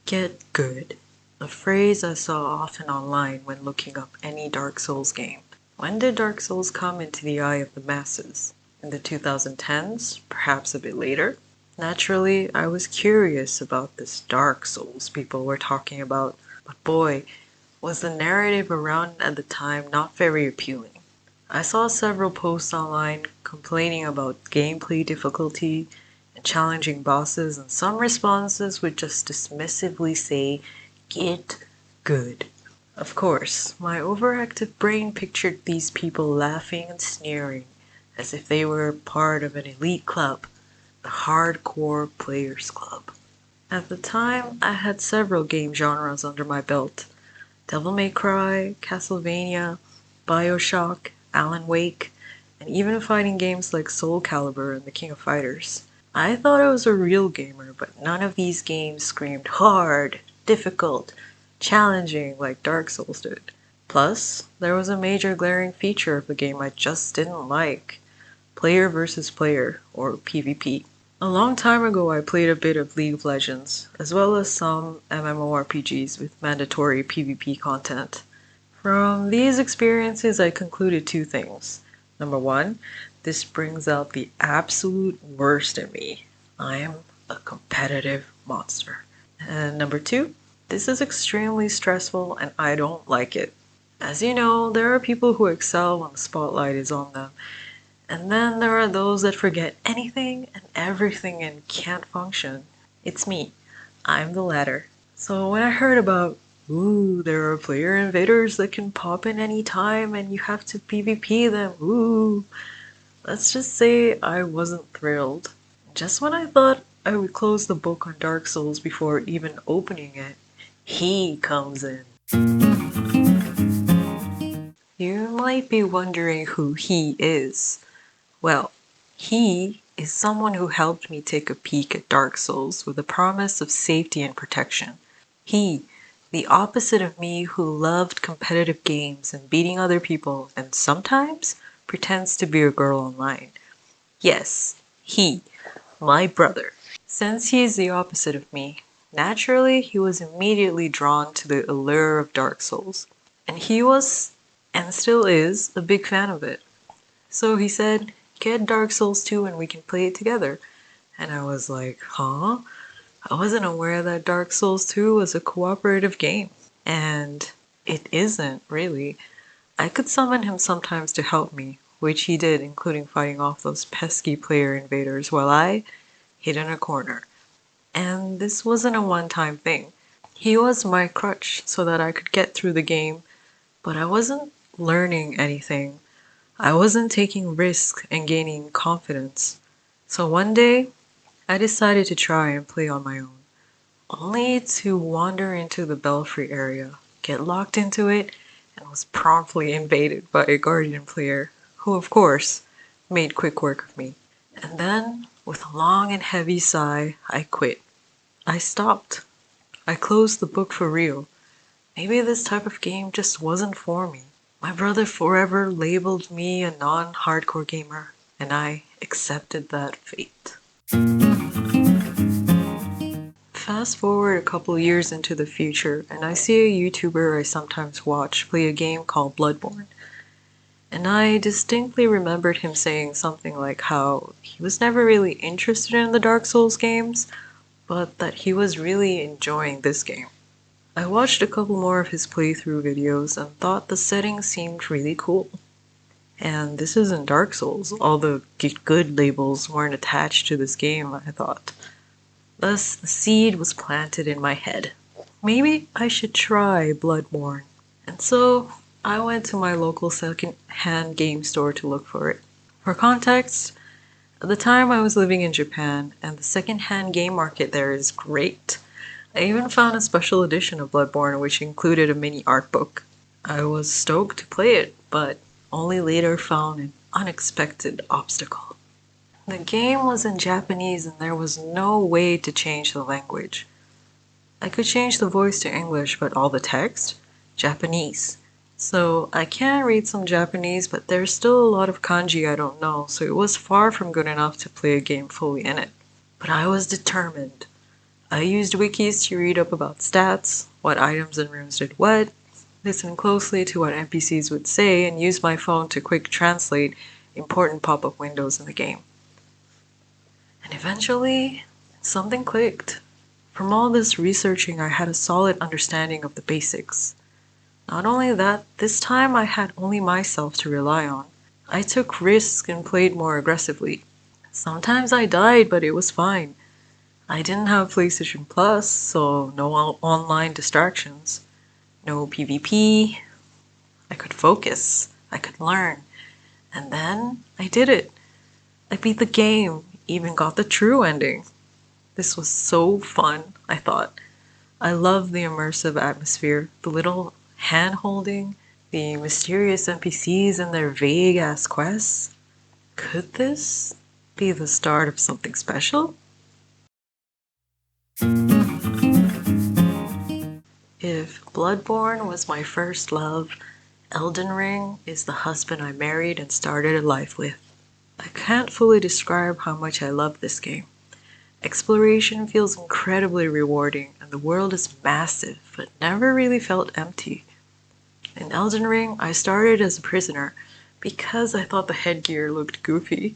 Get good. A phrase I saw often online when looking up any Dark Souls game. When did Dark Souls come into the eye of the masses? In the 2010s? Perhaps a bit later? Naturally, I was curious about this Dark Souls people were talking about, but boy, was the narrative around at the time not very appealing. I saw several posts online complaining about gameplay difficulty and challenging bosses, and some responses would just dismissively say, "Get good." Of course, my overactive brain pictured these people laughing and sneering as if they were part of an elite club, the Hardcore Players Club. At the time, I had several game genres under my belt: Devil May Cry, Castlevania, BioShock, Alan Wake, and even fighting games like Soul Calibur and the King of Fighters. I thought I was a real gamer, but none of these games screamed hard, difficult, challenging like Dark Souls did. Plus, there was a major glaring feature of the game I just didn't like: player versus player, or PvP. A long time ago I played a bit of League of Legends, as well as some MMORPGs with mandatory PvP content. From these experiences I concluded two things. Number one, this brings out the absolute worst in me. I am a competitive monster. And number two, this is extremely stressful and I don't like it. As you know, there are people who excel when the spotlight is on them, and then there are those that forget anything and everything and can't function. It's me. I'm the latter. So when I heard about, ooh, there are player invaders that can pop in any time and you have to PvP them, ooh, let's just say I wasn't thrilled. Just when I thought I would close the book on Dark Souls before even opening it, he comes in. You might be wondering who he is. Well, he is someone who helped me take a peek at Dark Souls with a promise of safety and protection. He, the opposite of me who loved competitive games and beating other people and sometimes pretends to be a girl online. Yes, he, my brother. Since he is the opposite of me, naturally he was immediately drawn to the allure of Dark Souls. And he was, and still is, a big fan of it. So he said, "Get Dark Souls 2 and we can play it together." And I was like, huh? I wasn't aware that Dark Souls 2 was a cooperative game. And it isn't, really. I could summon him sometimes to help me, which he did, including fighting off those pesky player invaders while I hid in a corner. And this wasn't a one-time thing. He was my crutch so that I could get through the game, but I wasn't learning anything. I wasn't taking risks and gaining confidence. So one day, I decided to try and play on my own, only to wander into the belfry area, get locked into it, and was promptly invaded by a guardian player, who of course made quick work of me. And then, with a long and heavy sigh, I quit. I stopped. I closed the book for real. Maybe this type of game just wasn't for me. My brother forever labeled me a non-hardcore gamer, and I accepted that fate. Fast forward a couple years into the future, and I see a YouTuber I sometimes watch play a game called Bloodborne. And I distinctly remembered him saying something like how he was never really interested in the Dark Souls games, but that he was really enjoying this game. I watched a couple more of his playthrough videos and thought the setting seemed really cool. And this isn't Dark Souls, all the get good labels weren't attached to this game, I thought. Thus, the seed was planted in my head. Maybe I should try Bloodborne. And so, I went to my local second-hand game store to look for it. For context, at the time I was living in Japan, and the second-hand game market there is great. I even found a special edition of Bloodborne which included a mini art book. I was stoked to play it, but only later found an unexpected obstacle. The game was in Japanese and there was no way to change the language. I could change the voice to English, but all the text? Japanese. So I can read some Japanese, but there's still a lot of kanji I don't know, so it was far from good enough to play a game fully in it. But I was determined. I used wikis to read up about stats, what items and rooms did what, listen closely to what NPCs would say, and use my phone to quick translate important pop-up windows in the game. And eventually, something clicked. From all this researching, I had a solid understanding of the basics. Not only that, this time I had only myself to rely on. I took risks and played more aggressively. Sometimes I died, but it was fine. I didn't have PlayStation Plus, so no online distractions, no PvP. I could focus, I could learn. And then I did it. I beat the game, even got the true ending. This was so fun, I thought. I love the immersive atmosphere, the little hand holding, the mysterious NPCs and their vague ass quests. Could this be the start of something special? If Bloodborne was my first love, Elden Ring is the husband I married and started a life with. I can't fully describe how much I love this game. Exploration feels incredibly rewarding, and the world is massive, but never really felt empty. In Elden Ring, I started as a prisoner because I thought the headgear looked goofy,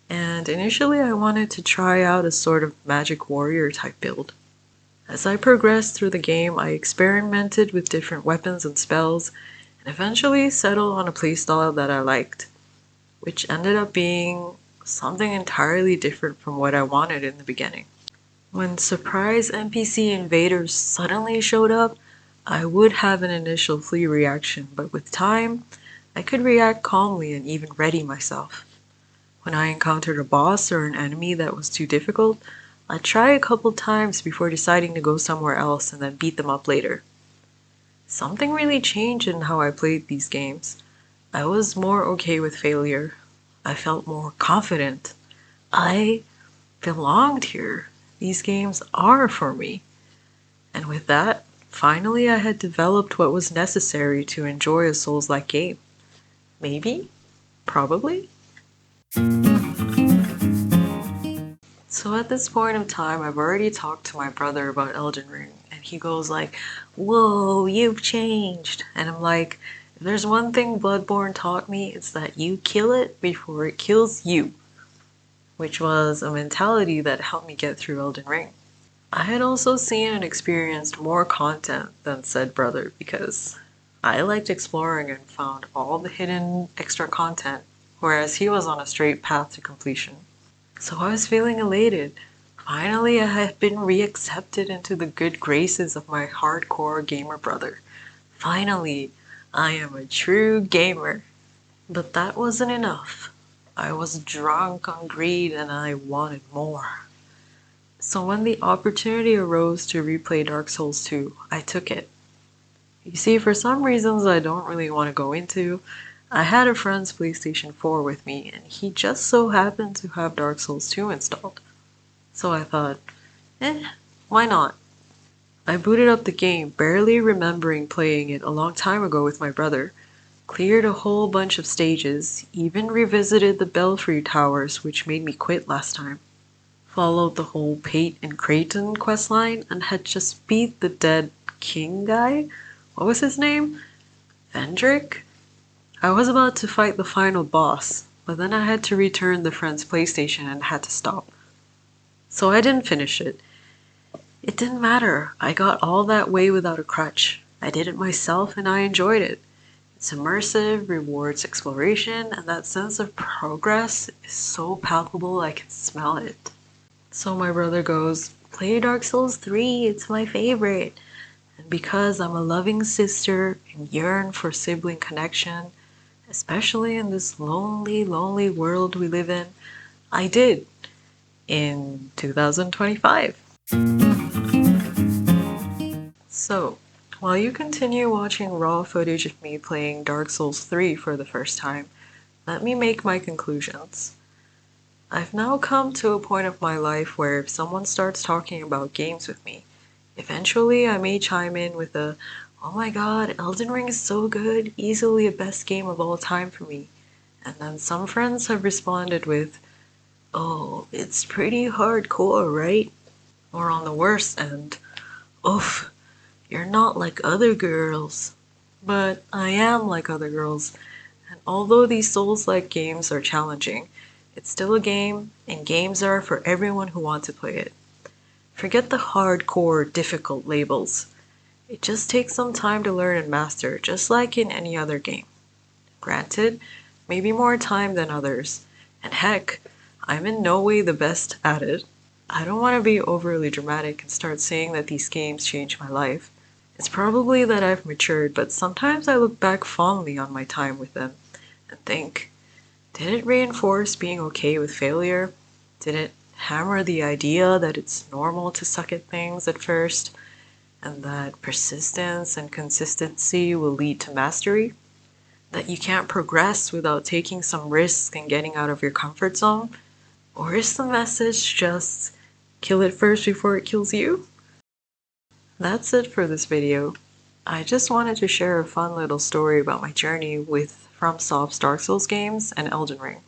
and initially I wanted to try out a sort of magic warrior type build. As I progressed through the game, I experimented with different weapons and spells, and eventually settled on a playstyle that I liked, which ended up being something entirely different from what I wanted in the beginning. When surprise NPC invaders suddenly showed up, I would have an initial flee reaction, but with time, I could react calmly and even ready myself. When I encountered a boss or an enemy that was too difficult, I'd try a couple times before deciding to go somewhere else and then beat them up later. Something really changed in how I played these games. I was more okay with failure. I felt more confident. I belonged here. These games are for me. And with that, finally I had developed what was necessary to enjoy a Souls-like game. Maybe? Probably? So at this point of time, I've already talked to my brother about Elden Ring, and he goes like, "Whoa, you've changed." And I'm like, if there's one thing Bloodborne taught me, it's that you kill it before it kills you, which was a mentality that helped me get through Elden Ring. I had also seen and experienced more content than said brother because I liked exploring and found all the hidden extra content, whereas he was on a straight path to completion. So I was feeling elated. Finally, I had been reaccepted into the good graces of my hardcore gamer brother. Finally, I am a true gamer. But that wasn't enough. I was drunk on greed and I wanted more. So when the opportunity arose to replay Dark Souls 2, I took it. You see, for some reasons I don't really want to go into, I had a friend's PlayStation 4 with me, and he just so happened to have Dark Souls 2 installed. So I thought, why not? I booted up the game, barely remembering playing it a long time ago with my brother, cleared a whole bunch of stages, even revisited the Belfry Towers, which made me quit last time, followed the whole Pate and Creighton questline, and had just beat the dead king guy? What was his name? Vendrick? I was about to fight the final boss, but then I had to return the friend's PlayStation and had to stop. So I didn't finish it. It didn't matter. I got all that way without a crutch. I did it myself and I enjoyed it. It's immersive, rewards exploration, and that sense of progress is so palpable I can smell it. So my brother goes, "Play Dark Souls 3, it's my favorite." And because I'm a loving sister and yearn for sibling connection, especially in this lonely, lonely world we live in, I did in 2025. So, while you continue watching raw footage of me playing Dark Souls 3 for the first time, let me make my conclusions. I've now come to a point of my life where if someone starts talking about games with me, eventually I may chime in with a, "Oh my god, Elden Ring is so good, easily the best game of all time for me." And then some friends have responded with, "Oh, it's pretty hardcore, right?" Or on the worst end, oof, you're not like other girls. But I am like other girls, and although these Souls-like games are challenging, it's still a game, and games are for everyone who wants to play it. Forget the hardcore, difficult labels. It just takes some time to learn and master, just like in any other game. Granted, maybe more time than others, and heck, I'm in no way the best at it. I don't want to be overly dramatic and start saying that these games changed my life. It's probably that I've matured, but sometimes I look back fondly on my time with them and think, did it reinforce being okay with failure? Did it hammer the idea that it's normal to suck at things at first and that persistence and consistency will lead to mastery? That you can't progress without taking some risk and getting out of your comfort zone? Or is the message just kill it first before it kills you? That's it for this video. I just wanted to share a fun little story about my journey with Fromsoft's Dark Souls games and Elden Ring.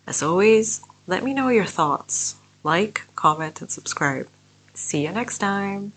As always, let me know your thoughts. Like, comment, and subscribe. See you next time!